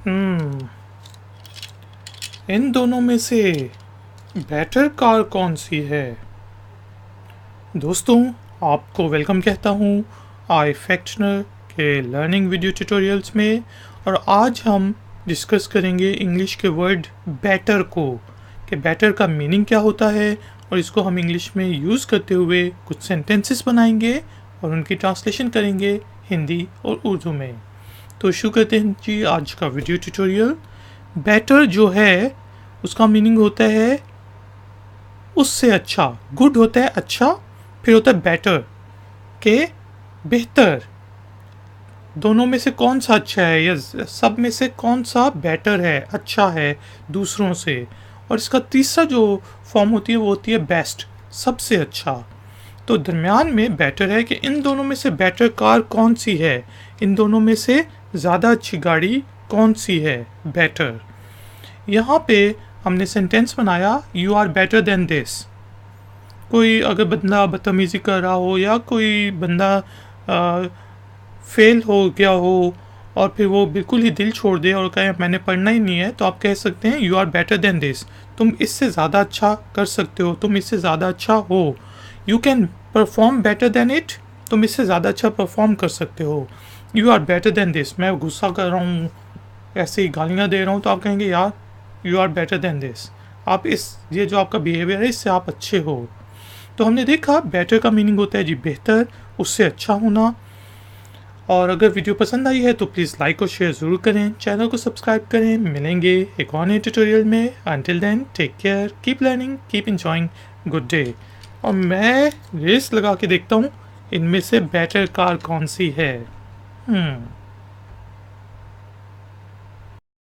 हम्म इन दोनों में से बेटर कार कौन सी है? दोस्तों, आपको वेलकम कहता हूँ आई फैक्शनर के लर्निंग वीडियो ट्यूटोरियल्स में। और आज हम डिस्कस करेंगे इंग्लिश के वर्ड बेटर को, कि बेटर का मीनिंग क्या होता है, और इसको हम इंग्लिश में यूज़ करते हुए कुछ सेंटेंसेस बनाएंगे और उनकी ट्रांसलेशन करेंगे हिंदी और उर्दू में। तो शुरू करते हैं जी आज का वीडियो ट्यूटोरियल। बेटर जो है उसका मीनिंग होता है उससे अच्छा। गुड होता है अच्छा, फिर होता है बेटर के बेहतर। दोनों में से कौन सा अच्छा है, या सब में से कौन सा बेटर है, अच्छा है दूसरों से। और इसका तीसरा जो फॉर्म होती है वो होती है बेस्ट, सबसे अच्छा। तो दरमियान में बेटर है कि इन दोनों में से बेटर कार कौन सी है, इन दोनों में से ज़्यादा अच्छी गाड़ी कौन सी है, बेटर। यहाँ पे हमने सेंटेंस बनाया you are better than this. कोई अगर बंदा बदतमीज़ी कर रहा हो या कोई बंदा फेल हो गया हो और फिर वो बिल्कुल ही दिल छोड़ दे और कहे मैंने पढ़ना ही नहीं है, तो आप कह सकते हैं you are better than this. तुम इससे ज़्यादा अच्छा कर सकते हो, तुम इससे ज़्यादा अच्छा हो। You can perform better than it, तुम इससे ज़्यादा अच्छा परफॉर्म कर सकते हो। You are better than this, मैं गुस्सा कर रहा हूँ, ऐसे ही गालियाँ दे रहा हूँ, तो आप कहेंगे यार you are better than this, आप ये जो आपका बिहेवियर है इससे आप अच्छे हो। तो हमने देखा बेटर का मीनिंग होता है जी बेहतर, उससे अच्छा होना। और अगर वीडियो पसंद आई है तो प्लीज़ लाइक और शेयर ज़रूर करें, चैनल को सब्सक्राइब करें। मिलेंगे एक और नए ट्यूटोरियल में। Until then take care, keep learning, keep enjoying, good day. और मैं रेस लगा के देखता हूँ इनमें से बेटर कार कौन सी है।